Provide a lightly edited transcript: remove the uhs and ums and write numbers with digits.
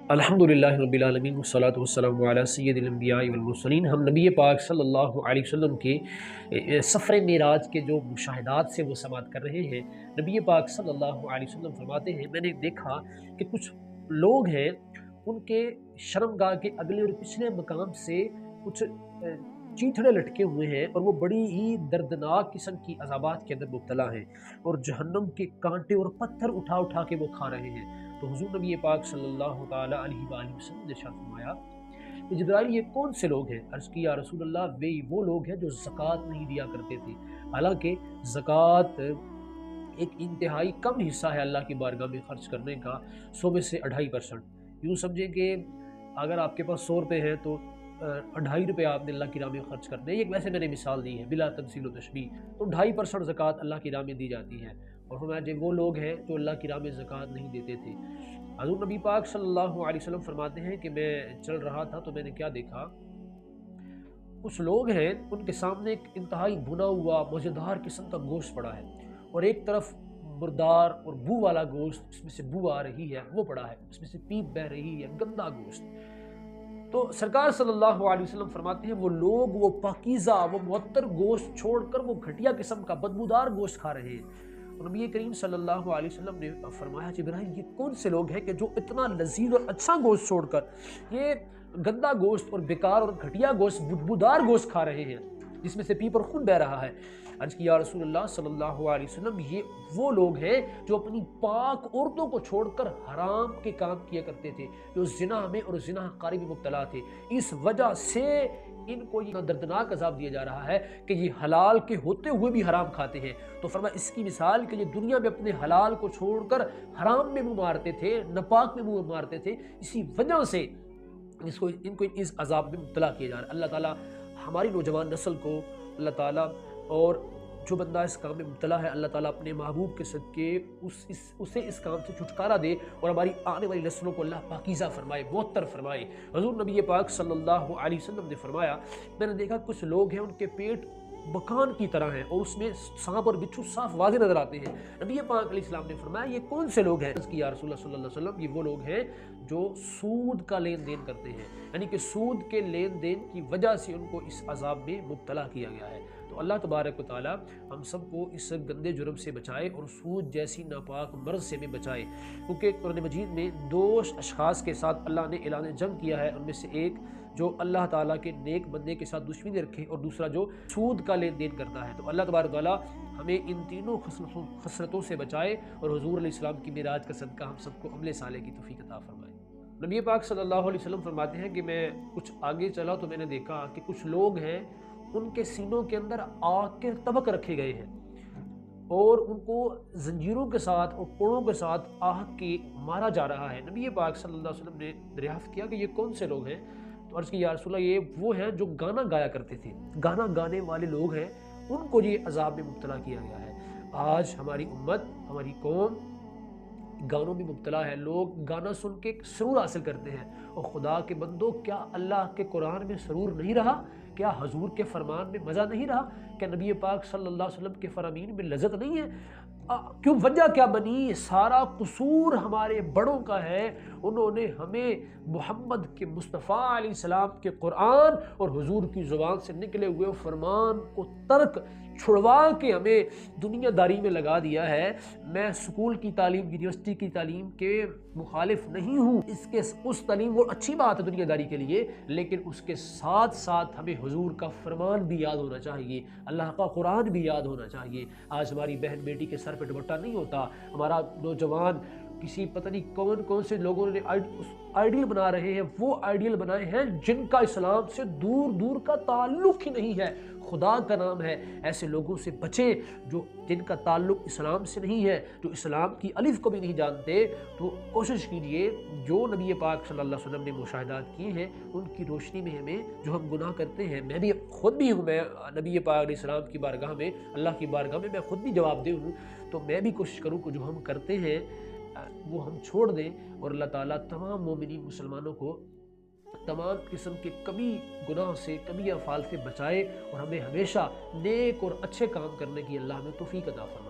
الحمدللہ رب العالمین والصلاة والسلام علی سید الانبیاء والمرسلین۔ ہم نبی پاک صلی اللہ علیہ وسلم کے سفر معراج کے جو مشاہدات سے وہ سماعت کر رہے ہیں۔ نبی پاک صلی اللہ علیہ وسلم فرماتے ہیں، میں نے دیکھا کہ کچھ لوگ ہیں، ان کے شرمگاہ کے اگلے اور پچھلے مقام سے کچھ چیتھڑے لٹکے ہوئے ہیں، اور وہ بڑی ہی دردناک قسم کی عذابات کے اندر مبتلا ہیں، اور جہنم کے کانٹے اور پتھر اٹھا اٹھا کے وہ کھا رہے ہیں۔ تو حضور نبی پاک صلی اللہ تعالی علیہ وآلہ وسلم نے ارشاد فرمایا کہ جبرائیل یہ کون سے لوگ ہیں؟ عرض کی یا رسول اللہ وہ لوگ ہیں جو زکوٰۃ نہیں دیا کرتے تھے، حالانکہ زکوٰۃ ایک انتہائی کم حصہ ہے اللہ کی بارگاہ میں خرچ کرنے کا، 100 میں سے 2.5%۔ یوں سمجھیں کہ اگر آپ کے پاس 100 روپے ہیں تو 2.5 روپے آپ نے اللہ کی راہ میں خرچ کرنے، یہ ویسے میں نے مثال دی ہے بلا تمثیل و تشبیہ، تو 2.5% زکوٰۃ اللہ کی راہ میں دی جاتی ہے۔ اور فرمایا جب وہ لوگ ہیں جو اللہ کی راہ میں زکوٰۃ نہیں دیتے تھے۔ حضور نبی پاک صلی اللہ علیہ وسلم فرماتے ہیں کہ میں چل رہا تھا تو میں نے کیا دیکھا، کچھ لوگ ہیں ان کے سامنے ایک انتہائی بھنا ہوا مزیدار قسم کا گوشت پڑا ہے، اور ایک طرف مردار اور بو والا گوشت، اس میں سے بو آ رہی ہے وہ پڑا ہے، اس میں سے پیپ بہ رہی ہے، گندا گوشت۔ تو سرکار صلی اللہ علیہ وسلم فرماتے ہیں وہ لوگ وہ پاکیزہ وہ معطر گوشت چھوڑ کر وہ گھٹیا قسم کا بدبودار گوشت کھا رہے ہیں۔ اور نبی کریم صلی اللہ علیہ وسلم نے فرمایا جبرائیل یہ کون سے لوگ ہیں کہ جو اتنا لذیذ اور اچھا گوشت چھوڑ کر یہ گندا گوشت اور بیکار اور گھٹیا گوشت بدبودار گوشت کھا رہے ہیں جس میں سے پیپ اور خون بہ رہا ہے؟ عرض کی یا رسول اللہ صلی اللہ علیہ وسلم یہ وہ لوگ ہیں جو اپنی پاک عورتوں کو چھوڑ کر حرام کے کام کیا کرتے تھے، جو زنا میں اور زنا کاری میں مبتلا تھے، اس وجہ سے ان کو یہ دردناک عذاب دیا جا رہا ہے کہ یہ حلال کے ہوتے ہوئے بھی حرام کھاتے ہیں۔ تو فرمایا اس کی مثال کہ یہ دنیا میں اپنے حلال کو چھوڑ کر حرام میں منہ مارتے تھے، ناپاک میں منہ مارتے تھے، اسی وجہ سے ان کو اس عذاب میں مبتلا کیا جا رہا ہے۔ اللہ تعالیٰ ہماری نوجوان نسل کو، اللہ تعالیٰ اور جو بندہ اس کام میں مبتلا ہے، اللہ تعالیٰ اپنے محبوب کے صدقے اسے اس کام سے چھٹکارا دے، اور ہماری آنے والی نسلوں کو اللہ پاکیزہ فرمائے، معطر فرمائے۔ حضور نبی پاک صلی اللہ علیہ وسلم نے فرمایا میں نے دیکھا کچھ لوگ ہیں ان کے پیٹ مکان کی طرح ہیں، اور اس میں سانپ اور بچھو صاف واضح نظر آتے ہیں۔ نبی پاک علیہ السلام نے فرمایا یہ کون سے لوگ ہیں؟ کہ یا رسول اللہ صلی اللہ علیہ وسلم یہ وہ لوگ ہیں جو سود کا لین دین کرتے ہیں، یعنی کہ سود کے لین دین کی وجہ سے ان کو اس عذاب میں مبتلا کیا گیا ہے۔ تو اللہ تبارک و تعالی ہم سب کو اس گندے جرم سے بچائے اور سود جیسی ناپاک مرض سے بھی بچائے، کیونکہ قرآن مجید میں 2 اشخاص کے ساتھ اللہ نے اعلان جنگ کیا ہے، ان میں سے ایک جو اللہ تعالیٰ کے نیک بندے کے ساتھ دشمنی رکھے، اور دوسرا جو سود کا لین دین کرتا ہے۔ تو اللہ تبارک و تعالیٰ ہمیں ان تینوں خسرتوں سے بچائے، اور حضور علیہ السلام کی معراج کا صدقہ ہم سب کو عمل صالح کی توفیق عطا فرمائے۔ نبی پاک صلی اللہ علیہ وسلم فرماتے ہیں کہ میں کچھ آگے چلا تو میں نے دیکھا کہ کچھ لوگ ہیں ان کے سینوں کے اندر آگ کے طبق رکھے گئے ہیں، اور ان کو زنجیروں کے ساتھ اور کوڑوں کے ساتھ آگ کے مارا جا رہا ہے۔ نبی پاک صلی اللہ علیہ وسلم نے دریافت کیا کہ یہ کون سے لوگ ہیں؟ تو عرض کی یا رسول اللہ یہ وہ ہیں جو گانا گایا کرتے تھے، گانا گانے والے لوگ ہیں، ان کو یہ عذاب میں مبتلا کیا گیا ہے۔ آج ہماری امت، ہماری قوم گانوں میں مبتلا ہے، لوگ گانا سن کے سرور حاصل کرتے ہیں، اور خدا کے بندو کیا اللہ کے قرآن میں سرور نہیں رہا؟ کیا حضور کے فرمان میں مزہ نہیں رہا؟ کیا نبی پاک صلی اللہ علیہ وسلم کے فرامین میں لذت نہیں ہے؟ کیوں وجہ کیا بنی؟ سارا قصور ہمارے بڑوں کا ہے، انہوں نے ہمیں محمد کے مصطفیٰ علیہ السلام کے قرآن اور حضور کی زبان سے نکلے ہوئے فرمان کو ترک چھڑوا کے ہمیں دنیا داری میں لگا دیا ہے۔ میں سکول کی تعلیم، یونیورسٹی کی تعلیم کے مخالف نہیں ہوں، اس تعلیم وہ اچھی بات ہے دنیا داری کے لیے، لیکن اس کے ساتھ ساتھ ہمیں حضور کا فرمان بھی یاد ہونا چاہیے، اللہ کا قرآن بھی یاد ہونا چاہیے۔ آج ہماری بہن بیٹی کے سر پہ دوپٹہ نہیں ہوتا، ہمارا نوجوان کسی پتہ نہیں کون سے لوگوں نے آئیڈیل بنا رہے ہیں، وہ آئیڈیل بنائے ہیں جن کا اسلام سے دور دور کا تعلق ہی نہیں ہے۔ خدا کا نام ہے ایسے لوگوں سے بچیں جن کا تعلق اسلام سے نہیں ہے، جو اسلام کی الف کو بھی نہیں جانتے۔ تو کوشش کیجئے جو نبی پاک صلی اللہ علیہ وسلم نے مشاہدات کیے ہیں ان کی روشنی میں ہمیں جو ہم گناہ کرتے ہیں، میں بھی خود بھی ہوں، میں نبی پاک علیہ السلام کی بارگاہ میں، اللہ کی بارگاہ میں خود بھی جواب دہ ہوں، تو میں بھی کوشش کروں کہ جو ہم کرتے ہیں وہ ہم چھوڑ دیں، اور اللہ تعالیٰ تمام مومنین مسلمانوں کو تمام قسم کے کبھی گناہ سے، کبھی افعال سے بچائے، اور ہمیں ہمیشہ نیک اور اچھے کام کرنے کی اللہ ہمیں توفیق عطا فرمائے۔